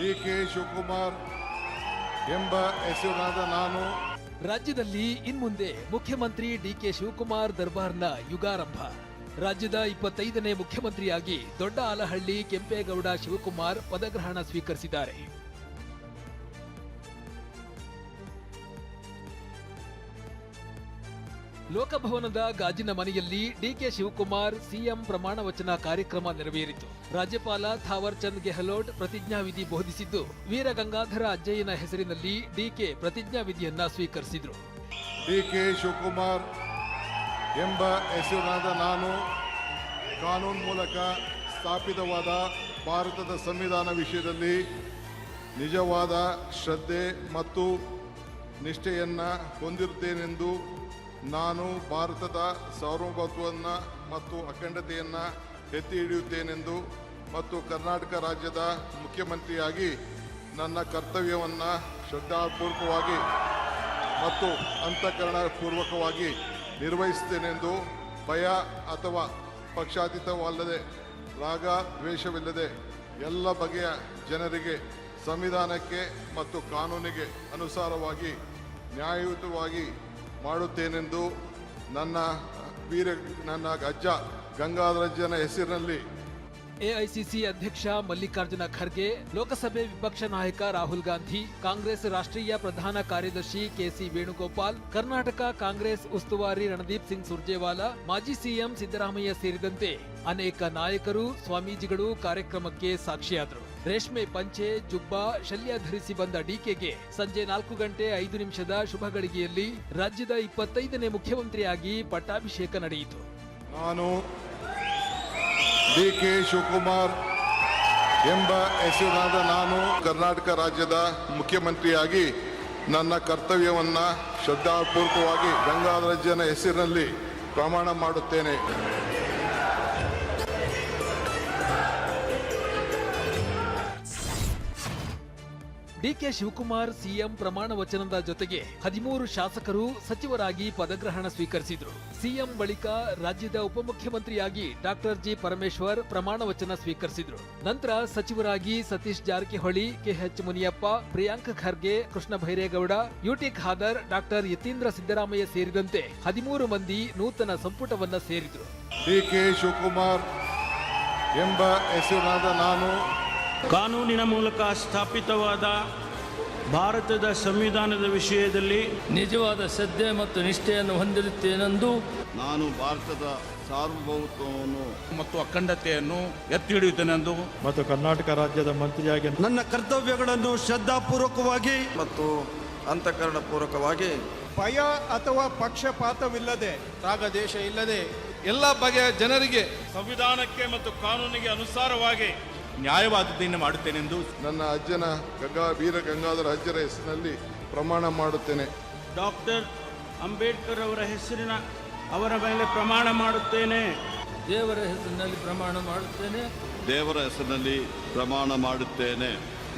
ಡಿ.ಕೆ. ಶಿವಕುಮಾರ್ ಎಂಬ ಹೆಸರಿನಾದ ನಾನು ರಾಜ್ಯದಲ್ಲಿ ಇನ್ಮುಂದೆ ಮುಖ್ಯಮಂತ್ರಿ ಡಿ.ಕೆ. ಶಿವಕುಮಾರ್ ದರ್ಬಾರ್ನ ಯುಗಾರಂಭ. ರಾಜ್ಯದ 25ನೇ ಮುಖ್ಯಮಂತ್ರಿಯಾಗಿ ದೊಡ್ಡ ಆಲಹಳ್ಳಿ ಕೆಂಪೇಗೌಡ ಶಿವಕುಮಾರ್ ಪದಗ್ರಹಣ ಸ್ವೀಕರಿಸಿದ್ದಾರೆ. ಲೋಕಭವನದ ಗಾಜಿನ ಮನೆಯಲ್ಲಿ ಡಿ.ಕೆ. ಶಿವಕುಮಾರ್ ಸಿಎಂ ಪ್ರಮಾಣ ವಚನ ಕಾರ್ಯಕ್ರಮ ನೆರವೇರಿತು. ರಾಜ್ಯಪಾಲ ಥಾವರ್ ಚಂದ್ ಗೆಹ್ಲೋಟ್ ಪ್ರತಿಜ್ಞಾವಿಧಿ ಬೋಧಿಸಿದ್ದು, ವೀರಗಂಗಾಧರ ಅಜ್ಜಯ್ಯನ ಹೆಸರಿನಲ್ಲಿ ಡಿ.ಕೆ. ಪ್ರತಿಜ್ಞಾವಿಧಿಯನ್ನ ಸ್ವೀಕರಿಸಿದರು. ಡಿ.ಕೆ. ಶಿವಕುಮಾರ್ ಎಂಬ ಹೆಸರಿನಾದ ನಾನು ಕಾನೂನು ಮೂಲಕ ಸ್ಥಾಪಿತವಾದ ಭಾರತದ ಸಂವಿಧಾನ ವಿಷಯದಲ್ಲಿ ನಿಜವಾದ ಶ್ರದ್ಧೆ ಮತ್ತು ನಿಷ್ಠೆಯನ್ನು ಹೊಂದಿರುತ್ತೇನೆಂದು, ನಾನು ಭಾರತದ ಸಾರ್ವಭೌಮತ್ವವನ್ನು ಮತ್ತು ಅಖಂಡತೆಯನ್ನು ಎತ್ತಿ ಹಿಡಿಯುತ್ತೇನೆಂದು ಮತ್ತು ಕರ್ನಾಟಕ ರಾಜ್ಯದ ಮುಖ್ಯಮಂತ್ರಿಯಾಗಿ ನನ್ನ ಕರ್ತವ್ಯವನ್ನು ಶ್ರದ್ಧಾಪೂರ್ವಕವಾಗಿ ಮತ್ತು ಅಂತಃಕರಣಪೂರ್ವಕವಾಗಿ ನಿರ್ವಹಿಸುತ್ತೇನೆಂದು, ಭಯ ಅಥವಾ ಪಕ್ಷಾತೀತವಲ್ಲದೆ ರಾಗ ದ್ವೇಷವಿಲ್ಲದೆ ಎಲ್ಲ ಬಗೆಯ ಜನರಿಗೆ ಸಂವಿಧಾನಕ್ಕೆ ಮತ್ತು ಕಾನೂನಿಗೆ ಅನುಸಾರವಾಗಿ ನ್ಯಾಯಯುತವಾಗಿ ಮಾಡುತ್ತೇನೆಂದು ನನ್ನ ಅಜ್ಜ ಗಂಗಾಧರಜ್ಜನ ಹೆಸರಿನಲ್ಲಿ. ಎಐಸಿಸಿ ಅಧ್ಯಕ್ಷ ಮಲ್ಲಿಕಾರ್ಜುನ ಖರ್ಗೆ, ಲೋಕಸಭೆ ವಿಪಕ್ಷ ನಾಯಕ ರಾಹುಲ್ ಗಾಂಧಿ, ಕಾಂಗ್ರೆಸ್ ರಾಷ್ಟ್ರೀಯ ಪ್ರಧಾನ ಕಾರ್ಯದರ್ಶಿ ಕೆಸಿ ವೇಣುಗೋಪಾಲ್, ಕರ್ನಾಟಕ ಕಾಂಗ್ರೆಸ್ ಉಸ್ತುವಾರಿ ರಣದೀಪ್ ಸಿಂಗ್ ಸುರ್ಜೇವಾಲಾ, ಮಾಜಿ ಸಿಎಂ ಸಿದ್ದರಾಮಯ್ಯ ಸೇರಿದಂತೆ ಅನೇಕ ನಾಯಕರು, ಸ್ವಾಮೀಜಿಗಳು ಕಾರ್ಯಕ್ರಮಕ್ಕೆ ಸಾಕ್ಷಿಯಾದರು. ರೇಷ್ಮೆ ಪಂಚೆ, ಜುಬ್ಬಾ, ಶಲ್ಯ ಧರಿಸಿ ಬಂದ ಡಿಕೆಗೆ ಸಂಜೆ 4:05 ಶುಭ ಗಳಿಗೆಯಲ್ಲಿ ರಾಜ್ಯದ 25ನೇ ಮುಖ್ಯಮಂತ್ರಿಯಾಗಿ ಪಟ್ಟಾಭಿಷೇಕ ನಡೆಯಿತು. ನಾನು ಡಿ.ಕೆ. ಶಿವಕುಮಾರ್ ಎಂಬ ಹೆಸರಿನಾದ ನಾನು ಕರ್ನಾಟಕ ರಾಜ್ಯದ ಮುಖ್ಯಮಂತ್ರಿಯಾಗಿ ನನ್ನ ಕರ್ತವ್ಯವನ್ನು ಶ್ರದ್ಧಾಪೂರ್ವಕವಾಗಿ ಗಂಗಾಧರಜ್ಜನ ಹೆಸರಿನಲ್ಲಿ ಪ್ರಮಾಣ ಮಾಡುತ್ತೇನೆ. ಡಿಕೆ ಶಿವಕುಮಾರ್ ಸಿಎಂ ಪ್ರಮಾಣ ವಚನದ ಜೊತೆಗೆ 13 ಶಾಸಕರು ಸಚಿವರಾಗಿ ಪದಗ್ರಹಣ ಸ್ವೀಕರಿಸಿದರು. ಸಿಎಂ ಬಳಿಕ ರಾಜ್ಯದ ಉಪಮುಖ್ಯಮಂತ್ರಿಯಾಗಿ ಡಾಕ್ಟರ್ ಜಿ. ಪರಮೇಶ್ವರ್ ಪ್ರಮಾಣ ವಚನ ಸ್ವೀಕರಿಸಿದರು. ನಂತರ ಸಚಿವರಾಗಿ Satish Jarkiholi, KH Muniyappa, Priyank Kharge, Krishna Byregowda, UT Khader, doctor Yathindra Siddaramaiah ಸೇರಿದಂತೆ 13 ಮಂದಿ ನೂತನ ಸಂಪುಟವನ್ನ ಸೇರಿದರು. ಡಿ.ಕೆ. ಶಿವಕುಮಾರ್ ಎಂಬ ಹೆಸರಿನಾದ ನಾನು ಕಾನೂನಿನ ಮೂಲಕ ಸ್ಥಾಪಿತವಾದ ಭಾರತದ ಸಂವಿಧಾನದ ವಿಷಯದಲ್ಲಿ ನಿಜವಾದ ಶ್ರದ್ಧೆ ಮತ್ತು ನಿಷ್ಠೆಯನ್ನು ಹೊಂದಿರುತ್ತೇನೆಂದು, ನಾನು ಭಾರತದ ಸಾರ್ವಭೌಮತ್ವವನ್ನು ಮತ್ತು ಅಖಂಡತೆಯನ್ನು ಎತ್ತಿ ಹಿಡಿಯುತ್ತೇನೆಂದು ಮತ್ತು ಕರ್ನಾಟಕ ರಾಜ್ಯದ ಮಂತ್ರಿಯಾಗಿ ನನ್ನ ಕರ್ತವ್ಯಗಳನ್ನು ಶ್ರದ್ಧಾಪೂರ್ವಕವಾಗಿ ಮತ್ತು ಅಂತಃಕರಣಪೂರ್ವಕವಾಗಿ ಭಯ ಅಥವಾ ಪಕ್ಷಪಾತವಿಲ್ಲದೆ, ರಾಗದೇಶ ಇಲ್ಲದೆ ಎಲ್ಲ ಬಗೆಯ ಜನರಿಗೆ ಸಂವಿಧಾನಕ್ಕೆ ಮತ್ತು ಕಾನೂನಿಗೆ ಅನುಸಾರವಾಗಿ ನ್ಯಾಯವಾದದ್ದನ್ನು ಮಾಡುತ್ತೇನೆಂದು ನನ್ನ ಅಜ್ಜನ ವೀರ ಗಂಗಾಧರ ಅಜ್ಜರ ಹೆಸರಿನಲ್ಲಿ ಪ್ರಮಾಣ ಮಾಡುತ್ತೇನೆ. ಡಾಕ್ಟರ್ ಅಂಬೇಡ್ಕರ್ ಅವರ ಮೇಲೆ ಪ್ರಮಾಣ ಮಾಡುತ್ತೇನೆ. ದೇವರ ಹೆಸರಿನಲ್ಲಿ ಪ್ರಮಾಣ ಮಾಡುತ್ತೇನೆ. ದೇವರ ಹೆಸರಿನಲ್ಲಿ ಪ್ರಮಾಣ ಮಾಡುತ್ತೇನೆ.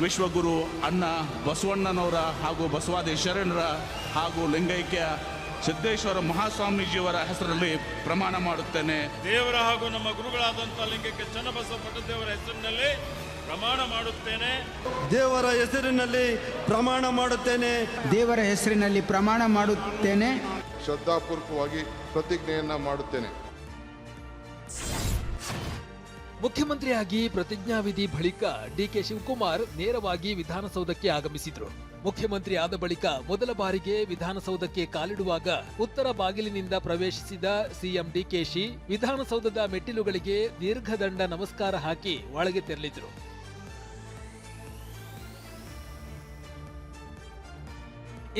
ವಿಶ್ವಗುರು ಅಣ್ಣ ಬಸವಣ್ಣನವರ ಹಾಗೂ ಬಸವಾದಿ ಶರಣರ ಹಾಗೂ ಲಿಂಗೈಕ್ಯ ಸಿದ್ದೇಶ್ವರ ಮಹಾಸ್ವಾಮೀಜಿಯವರ ಹೆಸರಲ್ಲಿ ಪ್ರಮಾಣ ಮಾಡುತ್ತೇನೆ. ದೇವರ ಹಾಗೂ ನಮ್ಮ ಗುರುಗಳಾದಂಥ ಲಿಂಗಕ್ಕೆ ಚನ್ನಬಸವ ಪಟ್ಟದೇವರ ಹೆಸರಿನಲ್ಲಿ ಪ್ರಮಾಣ ಮಾಡುತ್ತೇನೆ. ದೇವರ ಹೆಸರಿನಲ್ಲಿ ಪ್ರಮಾಣ ಮಾಡುತ್ತೇನೆ. ದೇವರ ಹೆಸರಿನಲ್ಲಿ ಪ್ರಮಾಣ ಮಾಡುತ್ತೇನೆ. ಶ್ರದ್ಧಾಪೂರ್ವಕವಾಗಿ ಪ್ರತಿಜ್ಞೆಯನ್ನ ಮಾಡುತ್ತೇನೆ. ಮುಖ್ಯಮಂತ್ರಿಯಾಗಿ ಪ್ರತಿಜ್ಞಾವಿಧಿ ಬಳಿಕ ಡಿಕೆ ಶಿವಕುಮಾರ್ ನೇರವಾಗಿ ವಿಧಾನಸೌಧಕ್ಕೆ ಆಗಮಿಸಿದ್ರು. ಮುಖ್ಯಮಂತ್ರಿ ಆದ ಬಳಿಕ ಮೊದಲ ಬಾರಿಗೆ ವಿಧಾನಸೌಧಕ್ಕೆ ಕಾಲಿಡುವಾಗ ಉತ್ತರ ಬಾಗಿಲಿನಿಂದ ಪ್ರವೇಶಿಸಿದ ಸಿಎಂ ಡಿಕೆಶಿ ವಿಧಾನಸೌಧದ ಮೆಟ್ಟಿಲುಗಳಿಗೆ ದೀರ್ಘದಂಡ ನಮಸ್ಕಾರ ಹಾಕಿ ಒಳಗೆ ತೆರಳಿದ್ರು.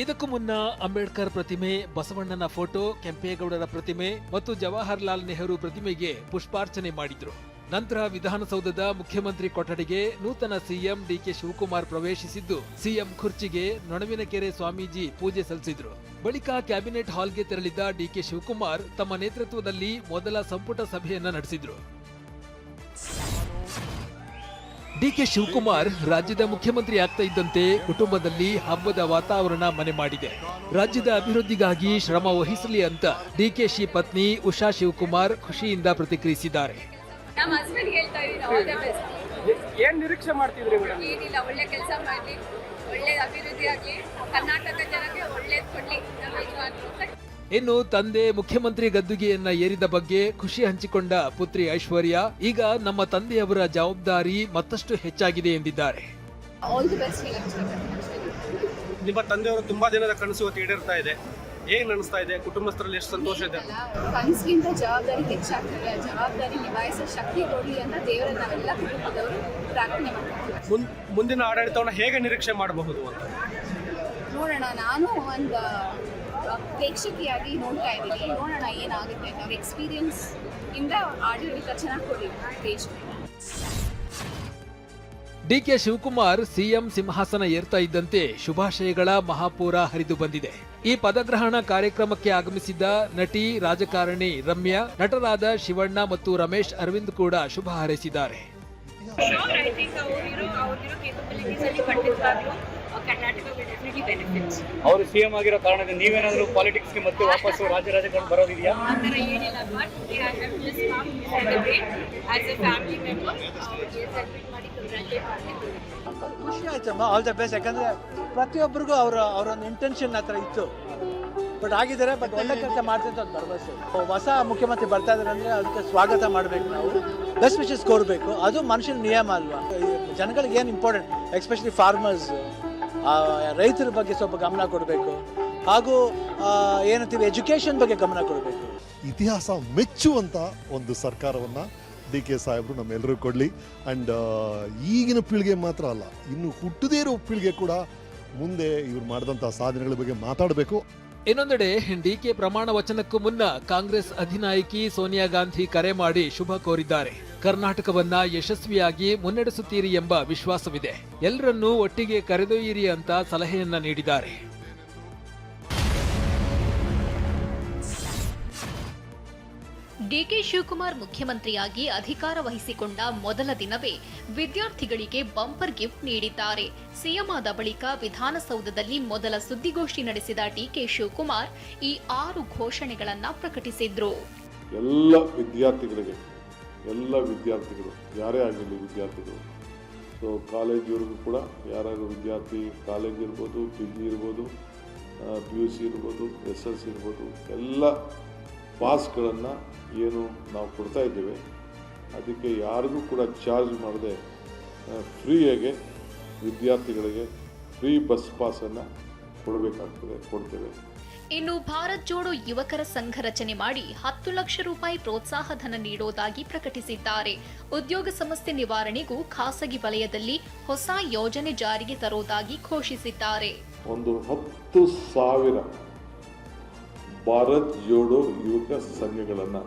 ಇದಕ್ಕೂ ಮುನ್ನ ಅಂಬೇಡ್ಕರ್ ಪ್ರತಿಮೆ, ಬಸವಣ್ಣನ ಫೋಟೋ, ಕೆಂಪೇಗೌಡರ ಪ್ರತಿಮೆ ಮತ್ತು ಜವಾಹರ್ಲಾಲ್ ನೆಹರು ಪ್ರತಿಮೆಗೆ ಪುಷ್ಪಾರ್ಚನೆ ಮಾಡಿದ್ರು. ನಂತರ ವಿಧಾನಸೌಧದ ಮುಖ್ಯಮಂತ್ರಿ ಕೊಠಡಿಗೆ ನೂತನ ಸಿಎಂ ಡಿಕೆ ಶಿವಕುಮಾರ್ ಪ್ರವೇಶಿಸಿದ್ದು, ಸಿಎಂ ಕುರ್ಚಿಗೆ ನೊಣವಿನಕೆರೆ ಸ್ವಾಮೀಜಿ ಪೂಜೆ ಸಲ್ಲಿಸಿದ್ರು. ಬಳಿಕ ಕ್ಯಾಬಿನೆಟ್ ಹಾಲ್ಗೆ ತೆರಳಿದ ಡಿಕೆ ಶಿವಕುಮಾರ್ ತಮ್ಮ ನೇತೃತ್ವದಲ್ಲಿ ಮೊದಲ ಸಂಪುಟ ಸಭೆಯನ್ನ ನಡೆಸಿದ್ರು. ಡಿಕೆ ಶಿವಕುಮಾರ್ ರಾಜ್ಯದ ಮುಖ್ಯಮಂತ್ರಿ ಆಗ್ತಾ ಇದ್ದಂತೆ ಕುಟುಂಬದಲ್ಲಿ ಹಬ್ಬದ ವಾತಾವರಣ ಮನೆ ಮಾಡಿದೆ. ರಾಜ್ಯದ ಅಭಿವೃದ್ಧಿಗಾಗಿ ಶ್ರಮ ವಹಿಸಲಿ ಅಂತ ಡಿಕೆಶಿ ಪತ್ನಿ ಉಷಾ ಶಿವಕುಮಾರ್ ಖುಷಿಯಿಂದ ಪ್ರತಿಕ್ರಿಯಿಸಿದ್ದಾರೆ. ನಮ್ಮ ಹಸ್ಬೆಂಡ್ ಹೇಳ್ತಾ ಇದ್ದೀನಿ ಆಲ್ ದ ಬೆಸ್ಟ್. ಏನ್ ನಿರೀಕ್ಷೆ ಮಾಡ್ತಿದ್ರಿ ಮೇಡಮ್? ಏನಿಲ್ಲ, ಒಳ್ಳೆ ಕೆಲಸ ಮಾಡಲಿ, ಒಳ್ಳೆ ಅಭಿವೃದ್ಧಿ ಆಗಲಿ, ಕರ್ನಾಟಕ ಜನಕ್ಕೆ ಒಳ್ಳೇದು ಕೊಡ್ಲಿ ನಮ್ಮ ಯಜಮಾನರು. ಇನ್ನು ತಂದೆ ಮುಖ್ಯಮಂತ್ರಿ ಗದ್ದುಗೆಯನ್ನ ಏರಿದ ಬಗ್ಗೆ ಖುಷಿ ಹಂಚಿಕೊಂಡ ಪುತ್ರಿ ಐಶ್ವರ್ಯ, ಈಗ ನಮ್ಮ ತಂದೆಯವರ ಜವಾಬ್ದಾರಿ ಮತ್ತಷ್ಟು ಹೆಚ್ಚಾಗಿದೆ ಎಂದಿದ್ದಾರೆ. ಆಲ್ ದಿ ಬೆಸ್ಟ್ ಹೇಳಕ್ಕೆ ನಿಮ್ಮ ತಂದೆಯವರು ತುಂಬಾ ದಿನದ ಕನಸು ಈಡೇರ್ತಾ ಇದೆ, ಹೇಗೆ ಅನಿಸ್ತಾ ಇದೆ? ಕುಟುಂಬಸ್ಥರಲ್ಲಿ ಎಷ್ಟು ಸಂತೋಷ ಇದೆ? ಕನಸಿಗಿಂತ ಜವಾಬ್ದಾರಿ ಹೆಚ್ಚಾಗ್ತದೆ. ಆ ಜವಾಬ್ದಾರಿ ನಿಭಾಯಿಸೋ ಶಕ್ತಿ ಕೊಡಲಿ ಅಂತ ದೇವರನ್ನ ನಾವೆಲ್ಲ ಕುಟುಂಬದವರು ಪ್ರಾರ್ಥನೆ ಮಾಡ್ತೀವಿ. ಮುಂದಿನ ಆಡಳಿತವನ್ನು ಹೇಗೆ ನಿರೀಕ್ಷೆ ಮಾಡಬಹುದು ಅಂತ ನೋಡೋಣ. ನಾನು ಒಂದು ಪ್ರೇಕ್ಷಕಿಯಾಗಿ ನೋಡ್ತಾ ಇದ್ದೀನಿ, ನೋಡೋಣ ಏನಾಗುತ್ತೆ. ಅವ್ರ ಎಕ್ಸ್ಪೀರಿಯನ್ಸ್ ಇಂದ ಆಡಳಿತ ಚೆನ್ನಾಗಿ ಕೊಡಿ ದೇಶಕ್ಕೆ. ಡಿಕೆ ಶಿವಕುಮಾರ್ ಸಿಎಂ ಸಿಂಹಾಸನ ಏರ್ತಾ ಇದ್ದಂತೆ ಶುಭಾಶಯಗಳ ಮಹಾಪೂರ ಹರಿದು ಬಂದಿದೆ. ಈ ಪದಗ್ರಹಣ ಕಾರ್ಯಕ್ರಮಕ್ಕೆ ಆಗಮಿಸಿದ್ದ ನಟಿ, ರಾಜಕಾರಣಿ ರಮ್ಯಾ, ನಟರಾದ ಶಿವಣ್ಣ ಮತ್ತು ರಮೇಶ್ ಅರವಿಂದ್ ಕೂಡ ಶುಭ ಹಾರೈಸಿದ್ದಾರೆ. ಅವರು ಸಿಎಂ ಆಗಿರೋ ಕಾರಣದಿಂದ ನೀವೇನಾದ್ರೂ ಪಾಲಿಟಿಕ್ಸ್ಗೆ ಮತ್ತೆ ವಾಪಸ್ ರಾಜಕಾರಣ ಬರೋದಿದೆಯಾ? ಖುಷಿ ಆಯ್ತಮ್ಮ, ಆಲ್ ದ ಬೆಸ್ಟ್. ಯಾಕಂದ್ರೆ ಪ್ರತಿಯೊಬ್ಬರಿಗೂ ಅವರೊಂದು ಇಂಟೆನ್ಷನ್ ಹತ್ರ ಇತ್ತು, ಬಟ್ ಆಗಿದ್ದಾರೆ. ಬಟ್ ಒಳ್ಳೆ ಕೆಲಸ ಮಾಡ್ತಿದ್ದ ಒಂದು ಭರವಸೆ. ಹೊಸ ಮುಖ್ಯಮಂತ್ರಿ ಬರ್ತಾ ಇದ್ದಾರೆ ಅಂದ್ರೆ ಅದಕ್ಕೆ ಸ್ವಾಗತ ಮಾಡಬೇಕು, ನಾವು ಬೆಸ್ಟ್ ವಿಶಸ್ ಕೋರಬೇಕು. ಅದು ಮನುಷ್ಯನ ನಿಯಮ ಅಲ್ವಾ? ಜನಗಳಿಗೆ ಏನು ಇಂಪಾರ್ಟೆಂಟ್, ಎಸ್ಪೆಷಲಿ ಫಾರ್ಮರ್ಸ್, ರೈತರ ಬಗ್ಗೆ ಸ್ವಲ್ಪ ಗಮನ ಕೊಡಬೇಕು. ಹಾಗೂ ಏನಂತೀವಿ, ಎಜುಕೇಷನ್ ಬಗ್ಗೆ ಗಮನ ಕೊಡಬೇಕು. ಇತಿಹಾಸ ಮೆಚ್ಚುವಂತ ಒಂದು ಸರ್ಕಾರವನ್ನ DK ಸಾಹೇಬರು ನಮ್ಮೆಲ್ಲರೂ ಕೊಡಲಿ. ಆ್ಯಂಡ್ ಈಗಿನ ಪೀಳಿಗೆ ಮಾತ್ರ ಅಲ್ಲ, ಇನ್ನು ಹುಟ್ಟದೇ ಇರೋ ಪೀಳಿಗೆ ಕೂಡ ಮುಂದೆ ಇವ್ರು ಮಾಡಿದಂಥ ಸಾಧನೆಗಳ ಬಗ್ಗೆ ಮಾತಾಡಬೇಕು. ಇನ್ನೊಂದೆಡೆ ಡಿಕೆ ಪ್ರಮಾಣ ವಚನಕ್ಕೂ ಮುನ್ನ ಕಾಂಗ್ರೆಸ್ ಅಧಿನಾಯಕಿ ಸೋನಿಯಾ ಗಾಂಧಿ ಕರೆ ಮಾಡಿ ಶುಭ ಕೋರಿದ್ದಾರೆ. ಕರ್ನಾಟಕವನ್ನ ಯಶಸ್ವಿಯಾಗಿ ಮುನ್ನಡೆಸುತ್ತೀರಿ ಎಂಬ ವಿಶ್ವಾಸವಿದೆ, ಎಲ್ಲರನ್ನೂ ಒಟ್ಟಿಗೆ ಕರೆದೊಯ್ಯಿರಿ ಅಂತ ಸಲಹೆಯನ್ನ ನೀಡಿದ್ದಾರೆ. ಡಿಕೆ ಶಿವಕುಮಾರ್ ಮುಖ್ಯಮಂತ್ರಿಯಾಗಿ ಅಧಿಕಾರ ವಹಿಸಿಕೊಂಡ ಮೊದಲ ದಿನವೇ ವಿದ್ಯಾರ್ಥಿಗಳಿಗೆ ಬಂಪರ್ ಗಿಫ್ಟ್ ನೀಡಿದ್ದಾರೆ. ಸಿಎಂ ಆದ ಬಳಿಕ ವಿಧಾನಸೌಧದಲ್ಲಿ ಮೊದಲ ಸುದ್ದಿಗೋಷ್ಠಿ ನಡೆಸಿದ ಡಿಕೆ ಶಿವಕುಮಾರ್ ಈ 6 ಘೋಷಣೆಗಳನ್ನ ಪ್ರಕಟಿಸಿದ್ರು. ಎಲ್ಲ ವಿದ್ಯಾರ್ಥಿಗಳು ಯಾರೇ ಆಗಿರಲಿ ವಿದ್ಯಾರ್ಥಿಗಳು, ಸೊ ಕಾಲೇಜಿವರೆಗೂ ಕೂಡ ಯಾರ್ಯಾರು ವಿದ್ಯಾರ್ಥಿ, ಕಾಲೇಜ್ ಇರ್ಬೋದು, PG ಇರ್ಬೋದು, PUC ಇರ್ಬೋದು, SSLC ಇರ್ಬೋದು, ಎಲ್ಲ ಪಾಸ್ಗಳನ್ನು ಏನು ನಾವು ಕೊಡ್ತಾ ಇದ್ದೇವೆ ಅದಕ್ಕೆ ಯಾರಿಗೂ ಕೂಡ ಚಾರ್ಜ್ ಮಾಡದೆ ಫ್ರೀಯಾಗೆ ವಿದ್ಯಾರ್ಥಿಗಳಿಗೆ ಫ್ರೀ ಬಸ್ ಪಾಸನ್ನು ಕೊಡ್ತೇವೆ. ಇನ್ನು ಭಾರತ್ ಜೋಡೋ ಯುವಕರ ಸಂಘ ರಚನೆ ಮಾಡಿ 10 ಲಕ್ಷ ರೂಪಾಯಿ ಪ್ರೋತ್ಸಾಹ ಧನ ನೀಡೋದಾಗಿ ಪ್ರಕಟಿಸಿದ್ದಾರೆ. ಉದ್ಯೋಗ ಸಮಸ್ಯೆ ನಿವಾರಣೆಗೂ ಖಾಸಗಿ ವಲಯದಲ್ಲಿ ಹೊಸ ಯೋಜನೆ ಜಾರಿಗೆ ತರೋದಾಗಿ ಘೋಷಿಸಿದ್ದಾರೆ. ಒಂದು 10,000 ಭಾರತ್ ಜೋಡೋ ಯುವಕ ಸಂಘಗಳನ್ನು